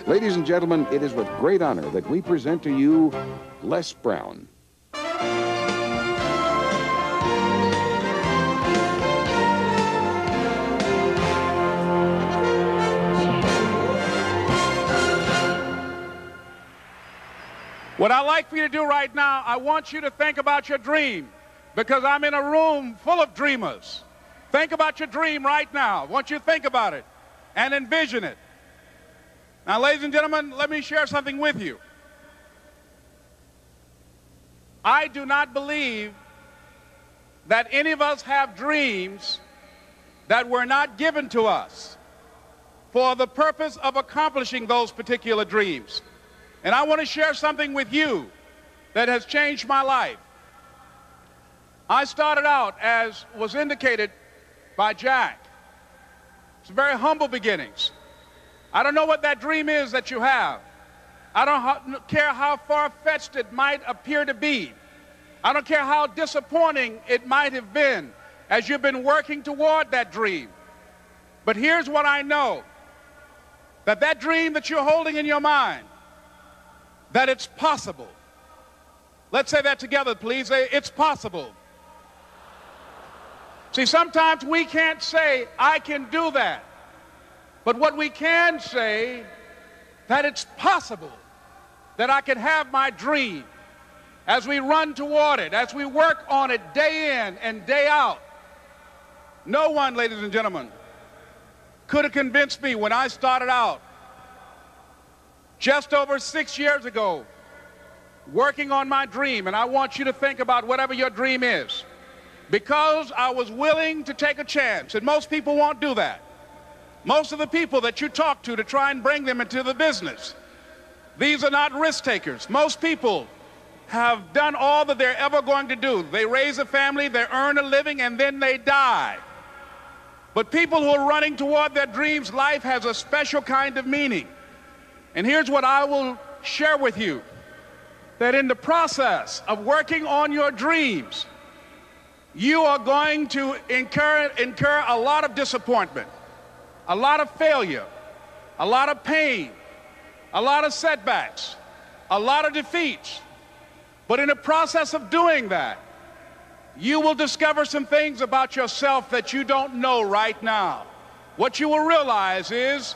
Ladies and gentlemen, it is with great honor that we present to you Les Brown. What I'd like for you to do right now, I want you to think about your dream, because I'm in a room full of dreamers. Think about your dream right now. I want you to think about it and envision it. Now, ladies and gentlemen, let me share something with you. I do not believe that any of us have dreams that were not given to us for the purpose of accomplishing those particular dreams. And I want to share something with you that has changed my life. I started out, as was indicated by Jack. It's very humble beginnings. I don't know what that dream is that you have. I don't care how far-fetched it might appear to be. I don't care how disappointing it might have been as you've been working toward that dream. But here's what I know, that dream that you're holding in your mind, that it's possible. Let's say that together, please. Say, it's possible. See, sometimes we can't say, I can do that. But what we can say, that it's possible that I can have my dream as we run toward it, as we work on it day in and day out. No one, ladies and gentlemen, could have convinced me when I started out just over 6 years ago, working on my dream. And I want you to think about whatever your dream is, because I was willing to take a chance. And most people won't do that. Most of the people that you talk to try and bring them into the business, these are not risk takers. Most people have done all that they're ever going to do. They raise a family, they earn a living, and then they die. But people who are running toward their dreams, life has a special kind of meaning. And here's what I will share with you, that in the process of working on your dreams, you are going to incur a lot of disappointment, a lot of failure, a lot of pain, a lot of setbacks, a lot of defeats. But in the process of doing that, you will discover some things about yourself that you don't know right now. What you will realize is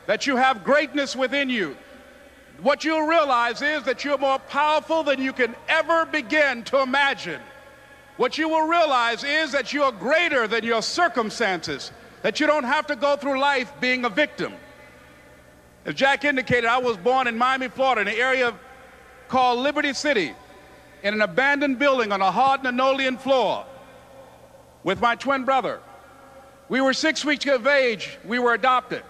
that you have greatness within you. What you'll realize is that you're more powerful than you can ever begin to imagine. What you will realize is that you're greater than your circumstances, that you don't have to go through life being a victim. As Jack indicated, I was born in Miami, Florida, in an area called Liberty City, in an abandoned building on a hard linoleum floor with my twin brother. We were 6 weeks of age. We were adopted.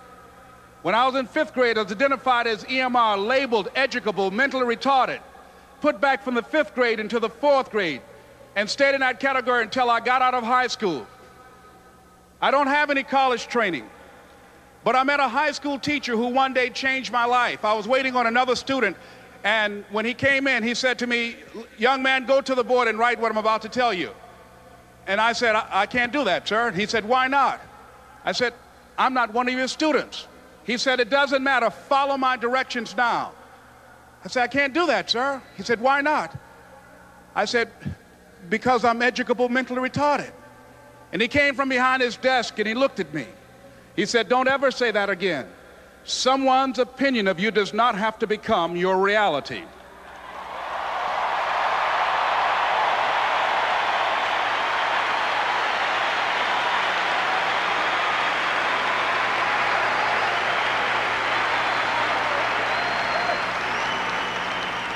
When I was in 5th grade, I was identified as EMR, labeled educable, mentally retarded, put back from the 5th grade into the 4th grade, and stayed in that category until I got out of high school. I don't have any college training, but I met a high school teacher who one day changed my life. I was waiting on another student, and when he came in, he said to me, young man, go to the board and write what I'm about to tell you. And I said, I can't do that, sir. He said, why not? I said, I'm not one of your students. He said, it doesn't matter, follow my directions now. I said, I can't do that, sir. He said, why not? I said, because I'm educable, mentally retarded. And he came from behind his desk and he looked at me. He said, don't ever say that again. Someone's opinion of you does not have to become your reality.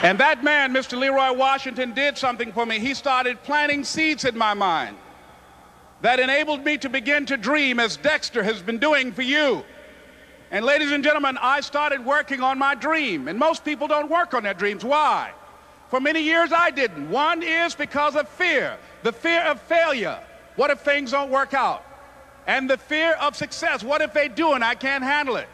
And that man, Mr. Leroy Washington, did something for me. He started planting seeds in my mind that enabled me to begin to dream, as Dexter has been doing for you. And ladies and gentlemen, I started working on my dream. And most people don't work on their dreams. Why? For many years I didn't. One is because of fear. The fear of failure. What if things don't work out? And the fear of success. What if they do and I can't handle it?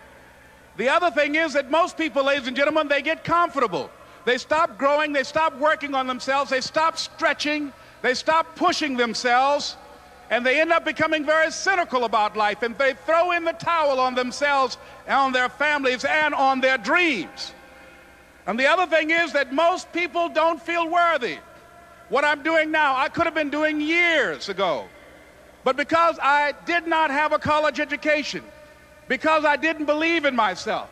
The other thing is that most people, ladies and gentlemen, they get comfortable. They stop growing, they stop working on themselves, they stop stretching, they stop pushing themselves, and they end up becoming very cynical about life, and they throw in the towel on themselves and on their families and on their dreams. And the other thing is that most people don't feel worthy. What I'm doing now, I could have been doing years ago. But because I did not have a college education, because I didn't believe in myself,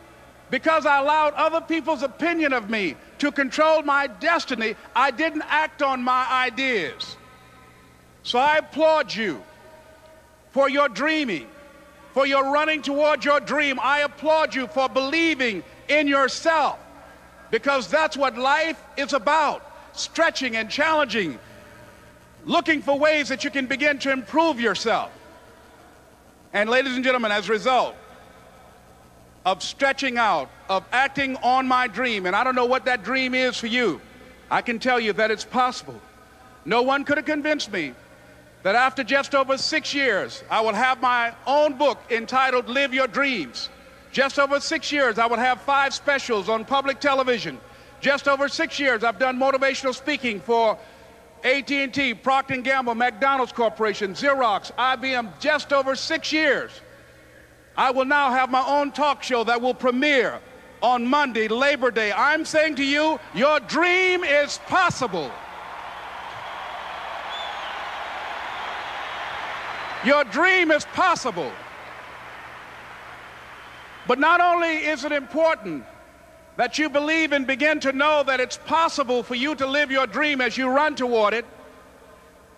because I allowed other people's opinion of me to control my destiny, I didn't act on my ideas. So I applaud you for your dreaming, for your running toward your dream. I applaud you for believing in yourself, because that's what life is about, stretching and challenging, looking for ways that you can begin to improve yourself. And ladies and gentlemen, as a result of stretching out, of acting on my dream, and I don't know what that dream is for you, I can tell you that it's possible. No one could have convinced me that after just over 6 years, I will have my own book entitled Live Your Dreams. Just over 6 years, I would have 5 specials on public television. Just over 6 years, I've done motivational speaking for AT&T, Procter & Gamble, McDonald's Corporation, Xerox, IBM. Just over 6 years. I will now have my own talk show that will premiere on Monday, Labor Day. I'm saying to you, your dream is possible. Your dream is possible. But not only is it important that you believe and begin to know that it's possible for you to live your dream as you run toward it,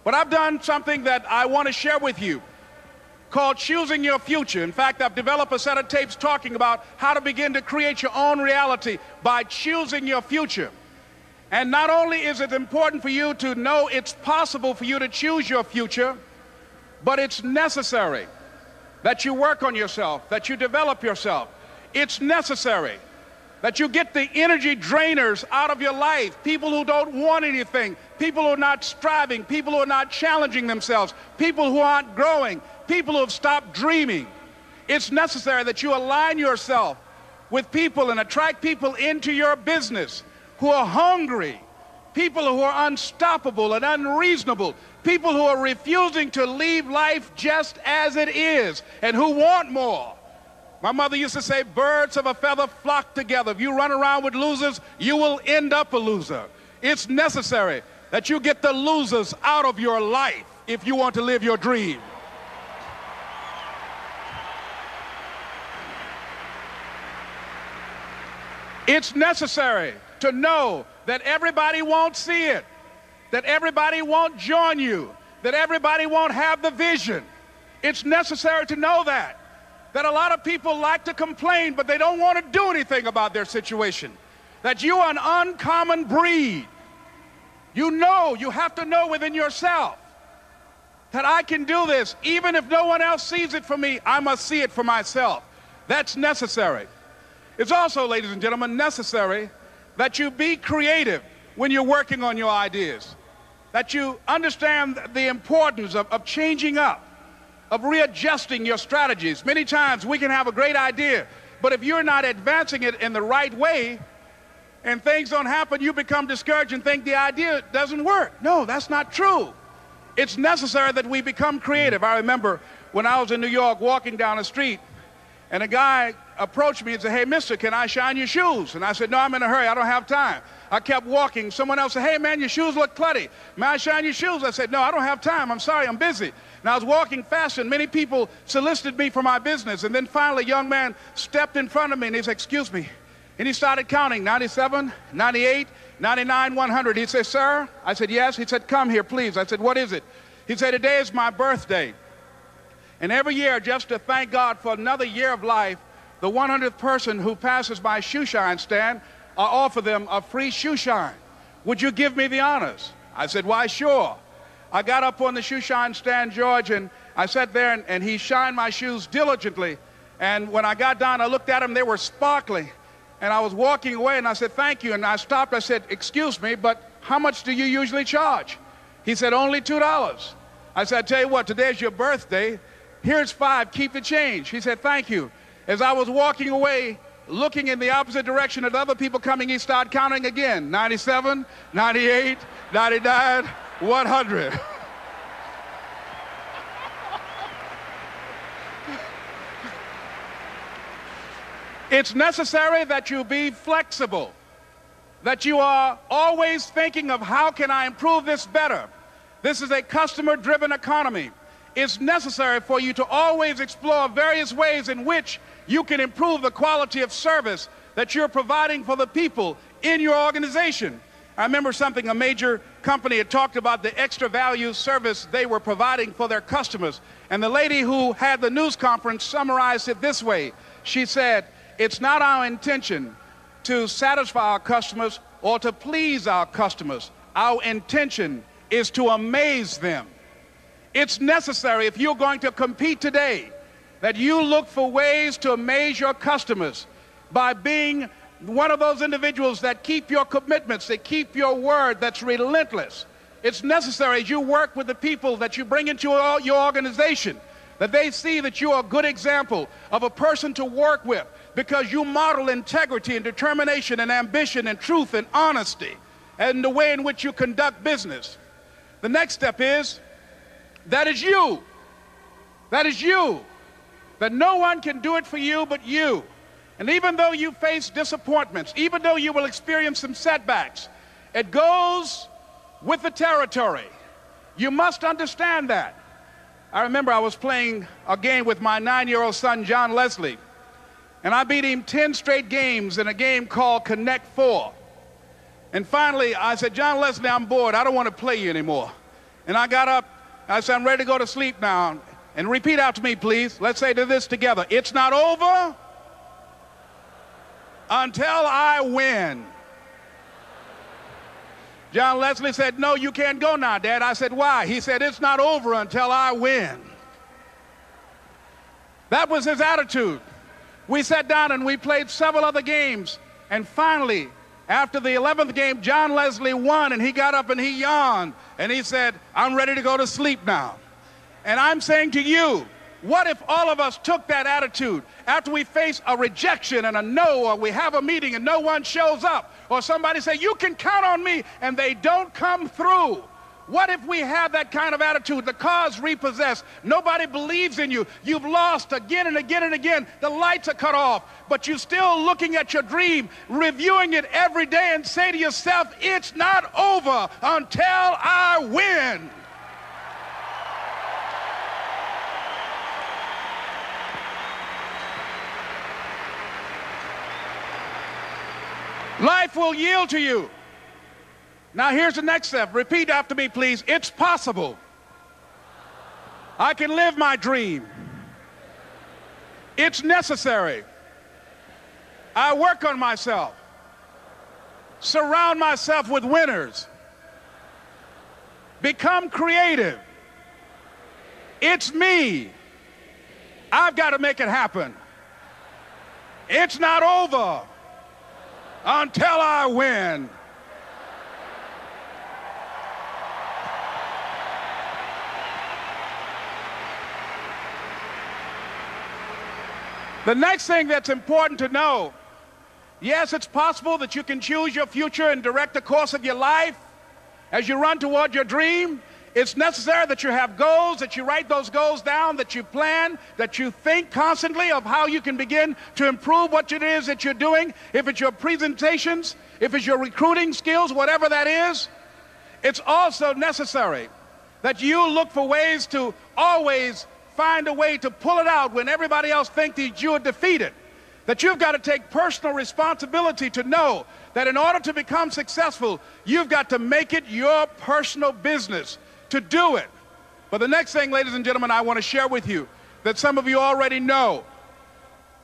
but I've done something that I want to share with you called Choosing Your Future. In fact, I've developed a set of tapes talking about how to begin to create your own reality by choosing your future. And not only is it important for you to know it's possible for you to choose your future, but it's necessary that you work on yourself, that you develop yourself. It's necessary that you get the energy drainers out of your life, people who don't want anything, people who are not striving, people who are not challenging themselves, people who aren't growing, people who have stopped dreaming. It's necessary that you align yourself with people and attract people into your business who are hungry, people who are unstoppable and unreasonable, people who are refusing to leave life just as it is and who want more. My mother used to say, birds of a feather flock together. If you run around with losers, you will end up a loser. It's necessary that you get the losers out of your life if you want to live your dream. It's necessary to know that everybody won't see it, that everybody won't join you, that everybody won't have the vision. It's necessary to know that a lot of people like to complain, but they don't want to do anything about their situation, that you are an uncommon breed. You know, you have to know within yourself that I can do this. Even if no one else sees it for me, I must see it for myself. That's necessary. It's also, ladies and gentlemen, necessary that you be creative when you're working on your ideas, that you understand the importance of changing up, of readjusting your strategies. Many times we can have a great idea, but if you're not advancing it in the right way and things don't happen, you become discouraged and think the idea doesn't work. No, that's not true. It's necessary that we become creative. I remember when I was in New York walking down the street, and a guy approached me and said, "Hey, mister, can I shine your shoes?" And I said, "No, I'm in a hurry. I don't have time." I kept walking. Someone else said, "Hey, man, your shoes look clutty. May I shine your shoes?" I said, "No, I don't have time. I'm sorry, I'm busy." And I was walking faster, and many people solicited me for my business. And then finally, a young man stepped in front of me, and he said, "Excuse me." And he started counting, 97, 98, 99, 100. He said, "Sir?" I said, "Yes." He said, "Come here, please." I said, "What is it?" He said, "Today is my birthday. And every year, just to thank God for another year of life, the 100th person who passes my shoe shine stand, I offer them a free shoe shine. Would you give me the honors?" I said, "Why, sure." I got up on the shoe shine stand, George, and I sat there, and he shined my shoes diligently. And when I got down, I looked at them, they were sparkling. And I was walking away, and I said, "Thank you." And I stopped, I said, "Excuse me, but how much do you usually charge?" He said, "Only $2. I said, "I tell you what, today's your birthday. Here's $5, keep the change." He said, "Thank you." As I was walking away, looking in the opposite direction at other people coming, he started counting again. 97, 98, 99, 100. It's necessary that you be flexible, that you are always thinking of how can I improve this better. This is a customer-driven economy. It's necessary for you to always explore various ways in which you can improve the quality of service that you're providing for the people in your organization. I remember something a major company had talked about, the extra value service they were providing for their customers. And the lady who had the news conference summarized it this way. She said, "It's not our intention to satisfy our customers or to please our customers. Our intention is to amaze them." It's necessary, if you're going to compete today, that you look for ways to amaze your customers by being one of those individuals that keep your commitments, that keep your word, that's relentless. It's necessary as you work with the people that you bring into your organization, that they see that you are a good example of a person to work with because you model integrity and determination and ambition and truth and honesty and the way in which you conduct business. The next step is, that is you. That is you. That no one can do it for you but you. And even though you face disappointments, even though you will experience some setbacks, it goes with the territory. You must understand that. I remember I was playing a game with my 9-year-old son, John Leslie, and I beat him 10 straight games in a game called Connect Four. And finally, I said, "John Leslie, I'm bored. I don't want to play you anymore." And I got up. I said, "I'm ready to go to sleep now." And repeat after me, please. Let's say this together. It's not over until I win. John Leslie said, "No, you can't go now, Dad." I said, "Why?" He said, "It's not over until I win." That was his attitude. We sat down and we played several other games. And finally, after the 11th game, John Leslie won, and he got up and he yawned. And he said, "I'm ready to go to sleep now." And I'm saying to you, what if all of us took that attitude after we face a rejection and a no, or we have a meeting and no one shows up, or somebody say, "You can count on me," and they don't come through? What if we have that kind of attitude? The car's repossessed. Nobody believes in you. You've lost again and again and again. The lights are cut off, but you're still looking at your dream, reviewing it every day, and say to yourself, "It's not over until I win." Life will yield to you. Now here's the next step. Repeat after me, please. It's possible. I can live my dream. It's necessary. I work on myself. Surround myself with winners. Become creative. It's me. I've got to make it happen. It's not over until I win. The next thing that's important to know, yes, it's possible that you can choose your future and direct the course of your life as you run toward your dream. It's necessary that you have goals, that you write those goals down, that you plan, that you think constantly of how you can begin to improve what it is that you're doing. If it's your presentations, if it's your recruiting skills, whatever that is, it's also necessary that you look for ways to always find a way to pull it out when everybody else thinks that you are defeated. That you've got to take personal responsibility to know that in order to become successful, you've got to make it your personal business to do it. But the next thing, ladies and gentlemen, I want to share with you that some of you already know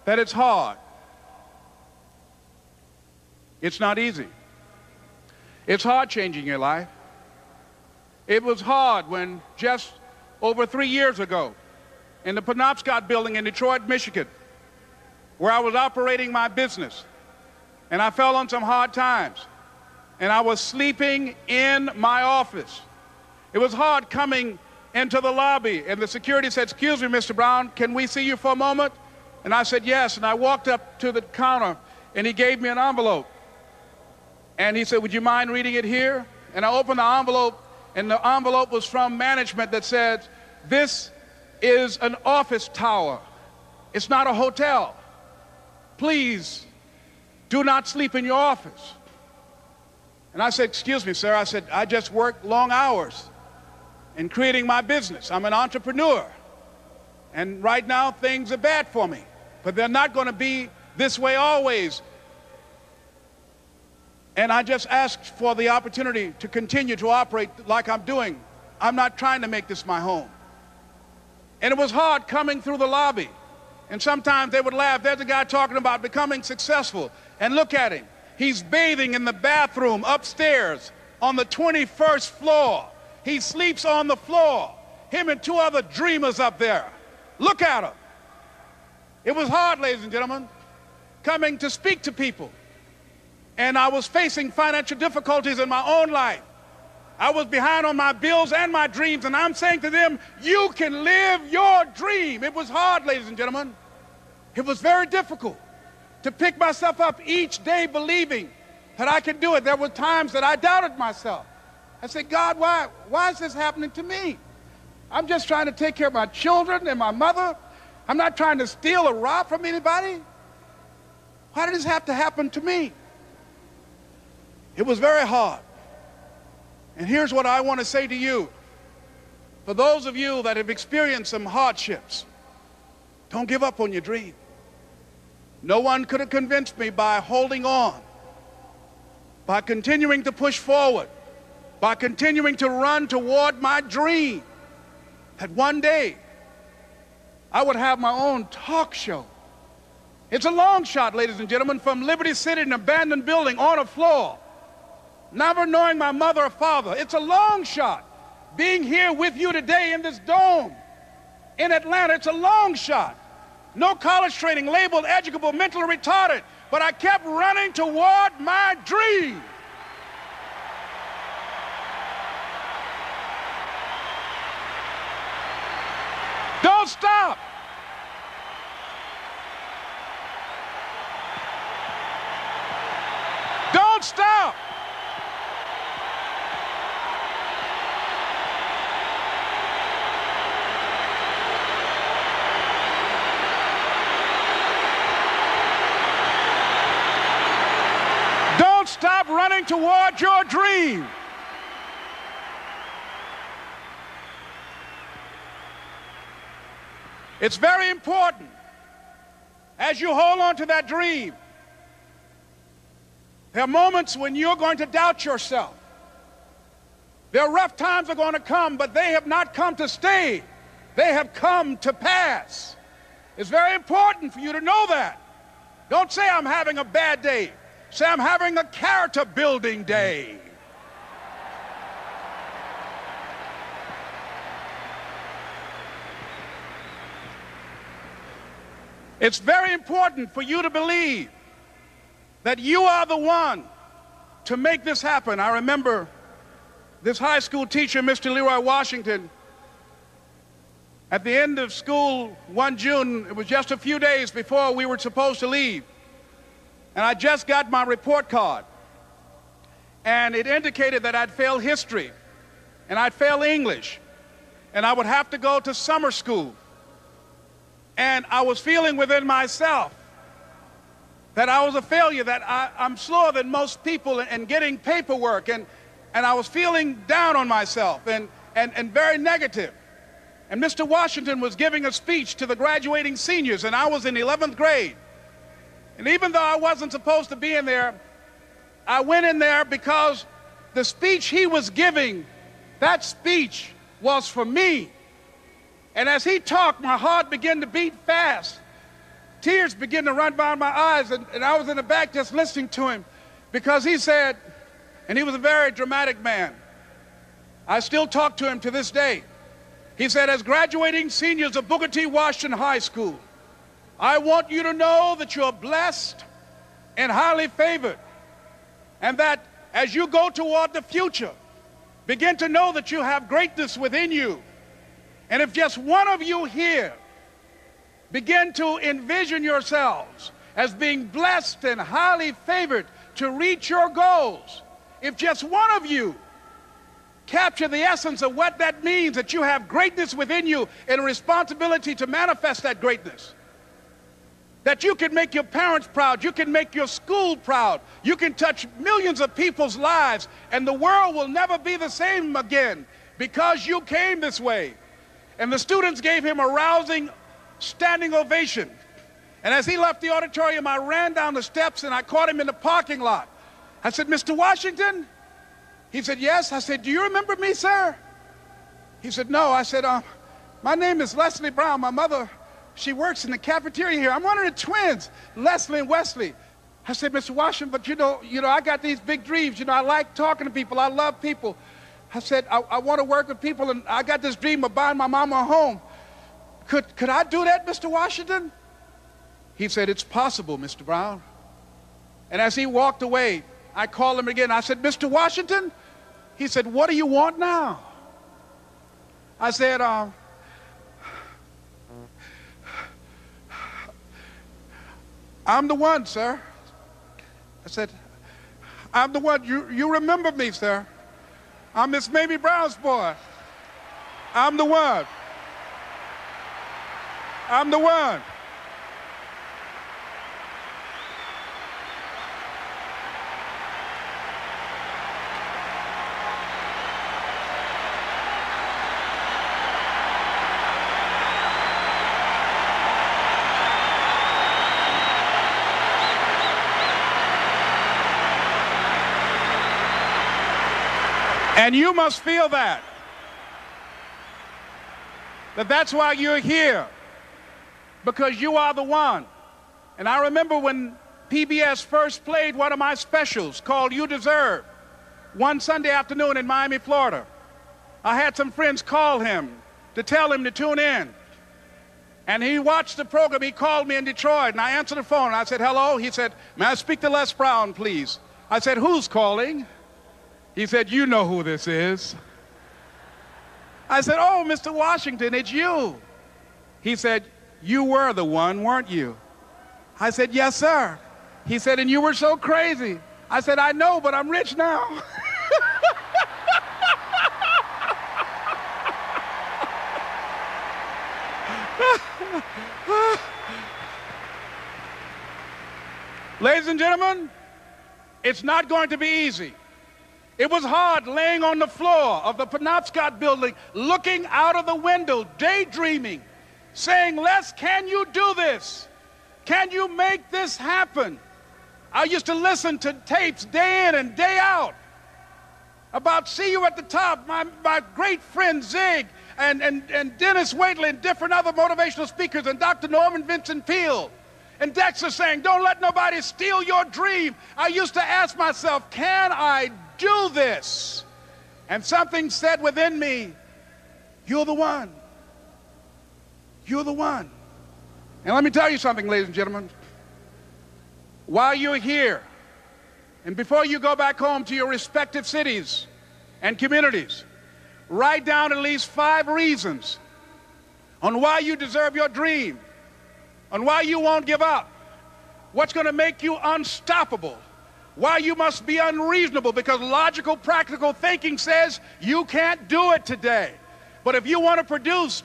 that it's hard. It's not easy. It's hard changing your life. It was hard when just over 3 years ago in the Penobscot building in Detroit, Michigan, where I was operating my business, and I fell on some hard times, and I was sleeping in my office. It was hard coming into the lobby, and the security said, "Excuse me, Mr. Brown, can we see you for a moment?" And I said, "Yes," and I walked up to the counter, and he gave me an envelope. And he said, "Would you mind reading it here?" And I opened the envelope, and the envelope was from management that said, "This is an office tower. It's not a hotel." please do not sleep in your office. And I said, excuse me, sir. I said, I just work long hours in creating my business. I'm an entrepreneur. And right now, things are bad for me. But they're not going to be this way always. And I just asked for the opportunity to continue to operate like I'm doing. I'm not trying to make this my home. And it was hard coming through the lobby. And sometimes they would laugh. There's a guy talking about becoming successful. And look at him. He's bathing in the bathroom upstairs on the 21st floor. He sleeps on the floor. Him and two other dreamers up there. Look at him. It was hard, ladies and gentlemen, coming to speak to people. And I was facing financial difficulties in my own life. I was behind on my bills and my dreams, and I'm saying to them, you can live your dream. It was hard, ladies and gentlemen. It was very difficult to pick myself up each day believing that I could do it. There were times that I doubted myself. I said, God, why is this happening to me? I'm just trying to take care of my children and my mother. I'm not trying to steal or rob from anybody. Why did this have to happen to me? It was very hard. And here's what I want to say to you. For those of you that have experienced some hardships, don't give up on your dream. No one could have convinced me by holding on, by continuing to push forward, by continuing to run toward my dream, that one day I would have my own talk show. It's a long shot, ladies and gentlemen, from Liberty City, an abandoned building on a floor, never knowing my mother or father. It's a long shot. Being here with you today in this dome in Atlanta, it's a long shot. No college training, labeled educable, mentally retarded, but I kept running toward my dream. Don't stop. Don't stop. Don't stop running toward your dream. It's very important as you hold on to that dream. There are moments when you're going to doubt yourself. There are rough times are going to come, but they have not come to stay. They have come to pass. It's very important for you to know that. Don't say I'm having a bad day. Say I'm having a character building day. It's very important for you to believe that you are the one to make this happen. I remember this high school teacher, Mr. Leroy Washington, at the end of school one June, it was just a few days before we were supposed to leave, and I just got my report card, and it indicated that I'd failed history, and I'd failed English, and I would have to go to summer school. And I was feeling within myself that I was a failure, that I'm slower than most people in getting paperwork, and I was feeling down on myself and very negative. And Mr. Washington was giving a speech to the graduating seniors, and I was in 11th grade. And even though I wasn't supposed to be in there, I went in there because the speech he was giving, that speech was for me. And as he talked, my heart began to beat fast. Tears began to run down my eyes, and I was in the back just listening to him because he said, and he was a very dramatic man. I still talk to him to this day. He said, as graduating seniors of Booker T. Washington High School, I want you to know that you're blessed and highly favored, and that as you go toward the future, begin to know that you have greatness within you. And if just one of you here begin to envision yourselves as being blessed and highly favored to reach your goals, if just one of you capture the essence of what that means, that you have greatness within you and a responsibility to manifest that greatness, that you can make your parents proud, you can make your school proud, you can touch millions of people's lives, and the world will never be the same again because you came this way. And the students gave him a rousing standing ovation. And as he left the auditorium, I ran down the steps and I caught him in the parking lot. I said, "Mr. Washington?" He said, "Yes." I said, "Do you remember me, sir?" He said, "No." I said, "My name is Leslie Brown. My mother, she works in the cafeteria here. I'm one of the twins, Leslie and Wesley." I said, "Mr. Washington, but you know, I got these big dreams. I like talking to people. I love people." I said, I want to work with people, and I got this dream of buying my mama a home. Could I do that, Mr. Washington?" He said, "It's possible, Mr. Brown." And as he walked away, I called him again. I said, "Mr. Washington?" He said, "What do you want now?" I said, "I'm the one, sir." I said, "I'm the one. You remember me, sir. I'm Miss Mamie Brown's boy. I'm the one. I'm the one." And you must feel that's why you're here, because you are the one. And I remember when PBS first played one of my specials called "You Deserve" one Sunday afternoon in Miami, Florida. I had some friends call him to tell him to tune in. And he watched the program. He called me in Detroit, and I answered the phone. I said, "Hello." He said, "May I speak to Les Brown, please?" I said, "Who's calling?" He said, "You know who this is." I said, "Oh, Mr. Washington, it's you." He said, "You were the one, weren't you?" I said, "Yes, sir." He said, "And you were so crazy." I said, "I know, but I'm rich now." Ladies and gentlemen, it's not going to be easy. It was hard laying on the floor of the Penobscot building, looking out of the window, daydreaming, saying, "Les, can you do this? Can you make this happen?" I used to listen to tapes day in and day out about "See You at the Top," my great friend Zig and Dennis Waitley and different other motivational speakers, and Dr. Norman Vincent Peale. And Dexter saying, "Don't let nobody steal your dream." I used to ask myself, can I do this? And something said within me, "You're the one. You're the one." And let me tell you something, ladies and gentlemen. While you're here, and before you go back home to your respective cities and communities, write down at least 5 reasons on why you deserve your dream, on why you won't give up, what's going to make you unstoppable, why you must be unreasonable, because logical, practical thinking says you can't do it today. But if you want to produce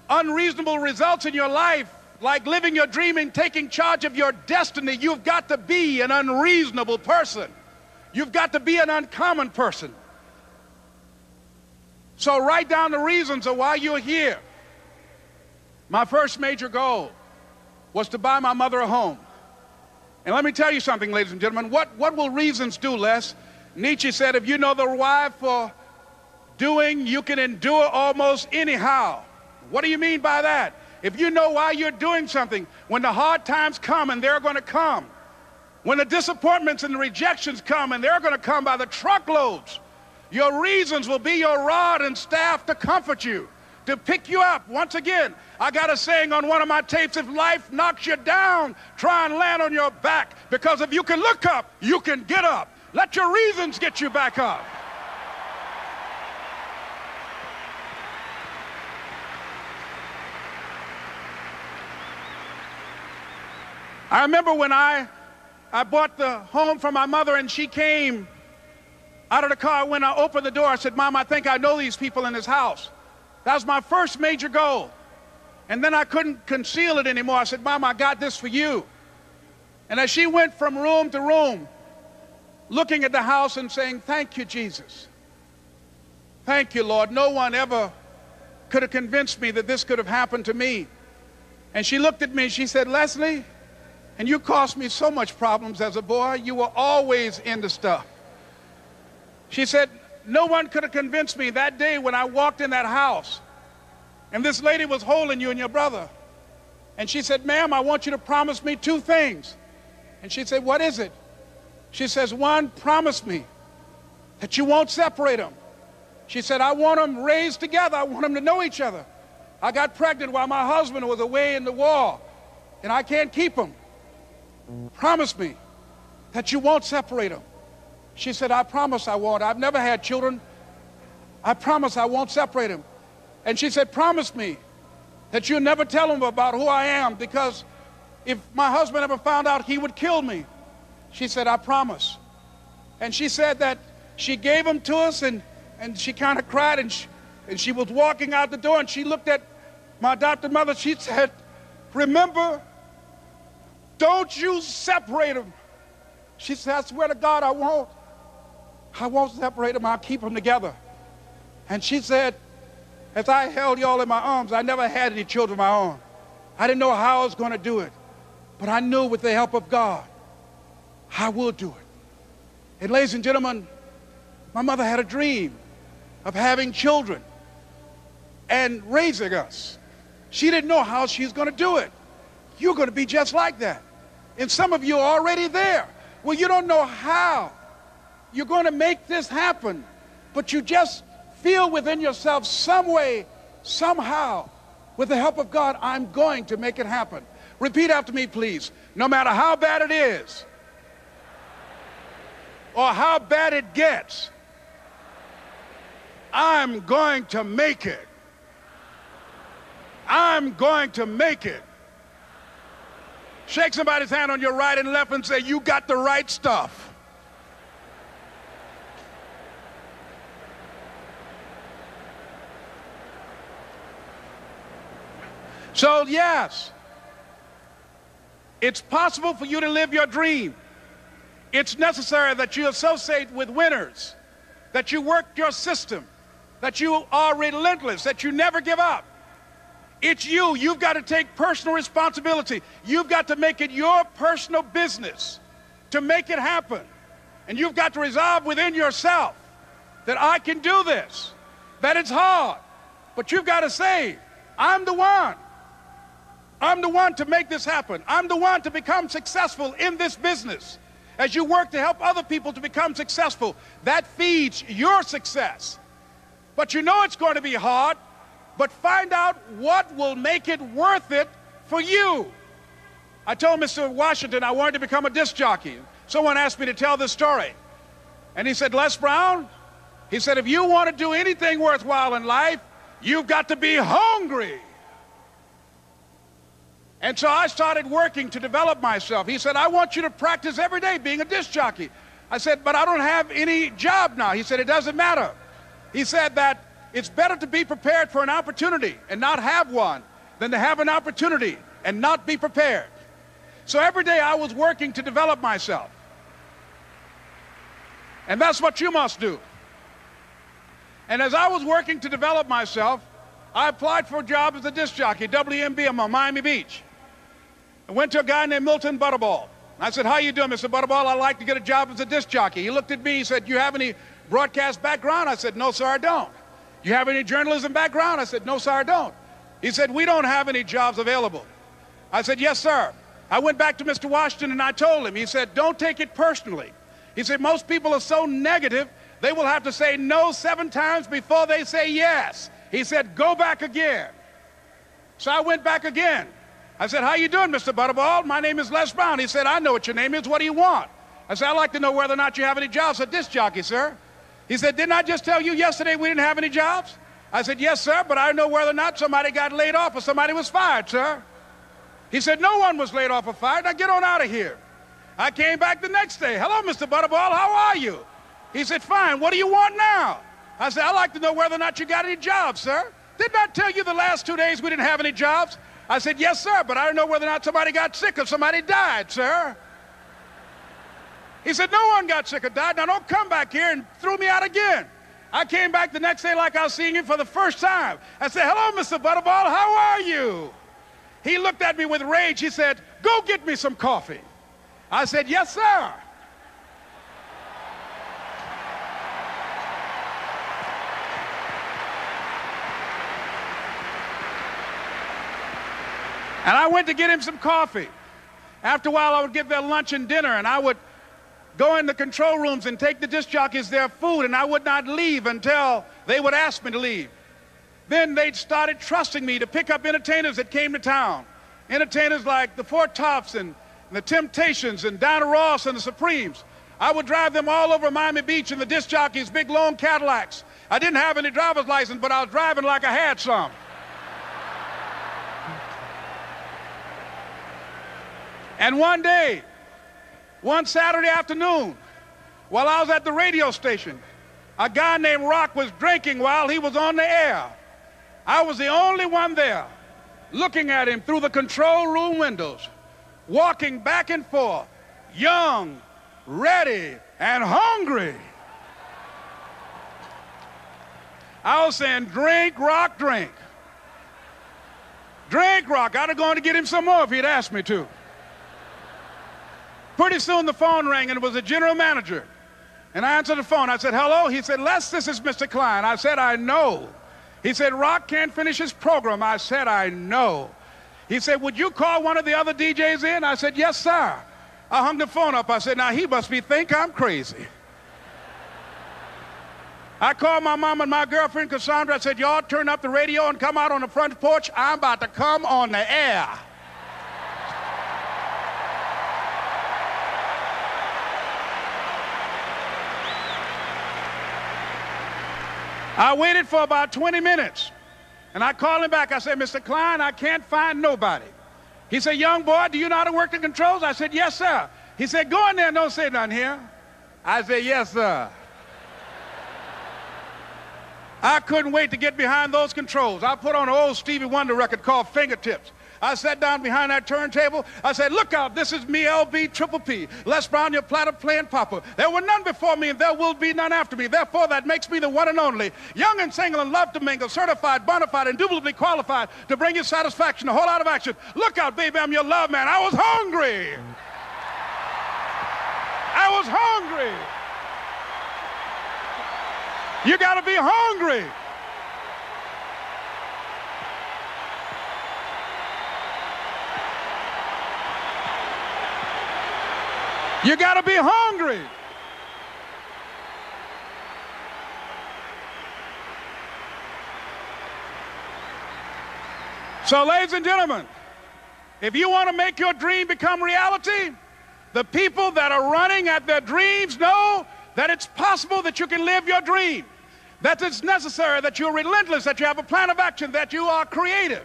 unreasonable results in your life, like living your dream and taking charge of your destiny, you've got to be an unreasonable person. You've got to be an uncommon person. So write down the reasons of why you're here. My first major goal was to buy my mother a home. And let me tell you something, ladies and gentlemen. What will reasons do, Les? Nietzsche said, if you know the why for doing, you can endure almost anyhow. What do you mean by that? If you know why you're doing something, when the hard times come, and they're going to come, when the disappointments and the rejections come, and they're going to come by the truckloads, your reasons will be your rod and staff to comfort you, to pick you up. Once again, I got a saying on one of my tapes: if life knocks you down, try and land on your back, because if you can look up, you can get up. Let your reasons get you back up. I remember when I bought the home for my mother, and she came out of the car. When I opened the door, I said, "Mom, I think I know these people in this house." That was my first major goal. And then I couldn't conceal it anymore. I said, Mom, I got this for you. And as she went from room to room, looking at the house and saying, thank you, Jesus. Thank you, Lord. No one ever could have convinced me that this could have happened to me. And she looked at me, she said, Leslie, and you caused me so much problems as a boy. You were always into stuff. She said, no one could have convinced me that day when I walked in that house and this lady was holding you and your brother. And she said, ma'am, I want you to promise me 2 things. And she said, what is it? She says, 1, promise me that you won't separate them. She said, I want them raised together. I want them to know each other. I got pregnant while my husband was away in the war, and I can't keep them. Promise me that you won't separate them. She said, I promise I won't. I've never had children. I promise I won't separate them. And she said, promise me that you'll never tell them about who I am, because if my husband ever found out, he would kill me. She said, I promise. And she said that she gave them to us, and she kind of cried, and she was walking out the door, and she looked at my adopted mother. She said, remember, don't you separate them. She said, I swear to God, I won't separate them. I'll keep them together. And she said, as I held y'all in my arms, I never had any children of my own. I didn't know how I was going to do it, but I knew with the help of God, I will do it. And ladies and gentlemen, my mother had a dream of having children and raising us. She didn't know how she was going to do it. You're going to be just like that. And some of you are already there. Well, you don't know how you're going to make this happen, but you just feel within yourself some way, somehow, with the help of God, I'm going to make it happen. Repeat after me, please. No matter how bad it is, or how bad it gets, I'm going to make it. I'm going to make it. Shake somebody's hand on your right and left and say, you got the right stuff. So yes, it's possible for you to live your dream. It's necessary that you associate with winners, that you work your system, that you are relentless, that you never give up. It's you. You've got to take personal responsibility. You've got to make it your personal business to make it happen. And you've got to resolve within yourself that I can do this, that it's hard, but you've got to say, I'm the one. I'm the one to make this happen. I'm the one to become successful in this business. As you work to help other people to become successful, that feeds your success. But you know it's going to be hard, but find out what will make it worth it for you. I told Mr. Washington I wanted to become a disc jockey. Someone asked me to tell this story. And he said, Les Brown, he said, if you want to do anything worthwhile in life, you've got to be hungry. And so I started working to develop myself. He said, I want you to practice every day being a disc jockey. I said, but I don't have any job now. He said, it doesn't matter. He said that it's better to be prepared for an opportunity and not have one than to have an opportunity and not be prepared. So every day I was working to develop myself. And that's what you must do. And as I was working to develop myself, I applied for a job as a disc jockey, WMBM on Miami Beach. I went to a guy named Milton Butterball. I said, how you doing, Mr. Butterball? I'd like to get a job as a disc jockey. He looked at me, he said, you have any broadcast background? I said, no, sir, I don't. You have any journalism background? I said, no, sir, I don't. He said, we don't have any jobs available. I said, yes, sir. I went back to Mr. Washington and I told him, he said, don't take it personally. He said, most people are so negative, they will have to say no 7 times before they say yes. He said, go back again. So I went back again. I said, how you doing, Mr. Butterball? My name is Les Brown. He said, I know what your name is. What do you want? I said, I'd like to know whether or not you have any jobs as a disc jockey, sir. He said, didn't I just tell you yesterday we didn't have any jobs? I said, yes, sir, but I know whether or not somebody got laid off or somebody was fired, sir. He said, no one was laid off or fired. Now get on out of here. I came back the next day. Hello, Mr. Butterball, how are you? He said, fine, what do you want now? I said, I'd like to know whether or not you got any jobs, sir. didn't I tell you the last 2 days we didn't have any jobs? I said, yes, sir, but I don't know whether or not somebody got sick or somebody died, sir. He said, no one got sick or died. Now don't come back here and throw me out again. I came back the next day like I was seeing him for the first time. I said, hello, Mr. Butterball, how are you? He looked at me with rage. He said, go get me some coffee. I said, yes, sir. And I went to get him some coffee. After a while, I would get their lunch and dinner, and I would go in the control rooms and take the disc jockeys their food, and I would not leave until they would ask me to leave. Then they started trusting me to pick up entertainers that came to town. Entertainers like the Four Tops and the Temptations and Diana Ross and the Supremes. I would drive them all over Miami Beach in the disc jockeys' big long Cadillacs. I didn't have any driver's license, but I was driving like I had some. And one day, one Saturday afternoon, while I was at the radio station, a guy named Rock was drinking while he was on the air. I was the only one there, looking at him through the control room windows, walking back and forth, young, ready, and hungry. I was saying, drink, Rock, drink. Drink, Rock. I'd have gone to get him some more if he'd asked me to. Pretty soon the phone rang, and it was the general manager. And I answered the phone. I said, hello? He said, Les, this is Mr. Klein. I said, I know. He said, Rock can't finish his program. I said, I know. He said, would you call one of the other DJs in? I said, yes, sir. I hung the phone up. I said, now he must think I'm crazy. I called my mom and my girlfriend, Cassandra. I said, y'all turn up the radio and come out on the front porch. I'm about to come on the air. I waited for about 20 minutes, and I called him back. I said, Mr. Klein, I can't find nobody. He said, young boy, do you know how to work the controls? I said, yes, sir. He said, go in there and don't say nothing here. I said, yes, sir. I couldn't wait to get behind those controls. I put on an old Stevie Wonder record called Fingertips. I sat down behind that turntable. I said, look out, this is me, LB Triple P, Les Brown, your platter playing papa. There were none before me, and there will be none after me. Therefore, that makes me the one and only, young and single and love to mingle, certified, bona fide, indubitably qualified to bring you satisfaction, a whole lot of action. Look out, baby, I'm your love man. I was hungry. I was hungry. You got to be hungry. You got to be hungry. So, ladies and gentlemen, if you want to make your dream become reality, the people that are running at their dreams know that it's possible that you can live your dream, that it's necessary, that you're relentless, that you have a plan of action, that you are creative.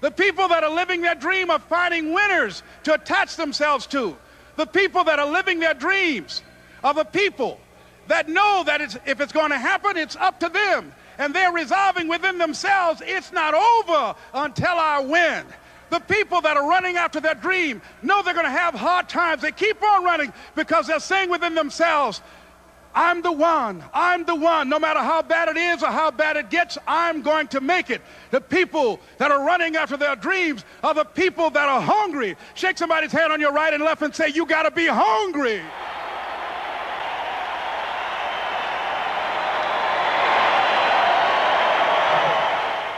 The people that are living their dream are finding winners to attach themselves to. The people that are living their dreams are the people that know that if it's going to happen, it's up to them. And they're resolving within themselves, it's not over until I win. The people that are running after their dream know they're going to have hard times. They keep on running because they're saying within themselves, I'm the one, no matter how bad it is or how bad it gets, I'm going to make it. The people that are running after their dreams are the people that are hungry. Shake somebody's hand on your right and left and say, you got to be hungry.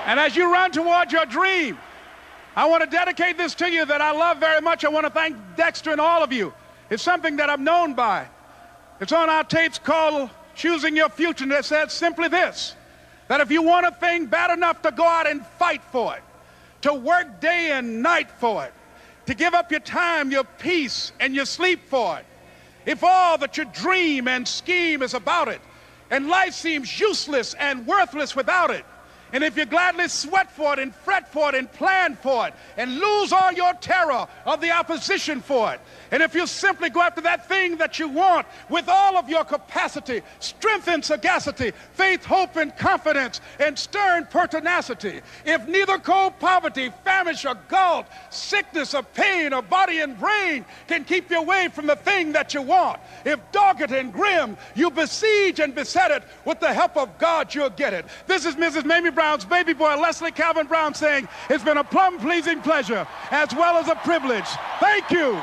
And as you run toward your dream, I want to dedicate this to you that I love very much. I want to thank Dexter and all of you. It's something that I'm known by. It's on our tapes called Choosing Your Future, and it says simply this, that if you want a thing bad enough to go out and fight for it, to work day and night for it, to give up your time, your peace, and your sleep for it, if all that you dream and scheme is about it, and life seems useless and worthless without it, And if you gladly sweat for it and fret for it and plan for it and lose all your terror of the opposition for it, and if you simply go after that thing that you want with all of your capacity, strength and sagacity, faith, hope and confidence, and stern pertinacity, if neither cold poverty, famish or gulf, sickness or pain or body and brain can keep you away from the thing that you want, if dogged and grim you besiege and beset it, with the help of God you'll get it. This is Mrs. Mamie Brown's baby boy, Leslie Calvin Brown, saying it's been a plumb pleasing pleasure as well as a privilege. Thank you.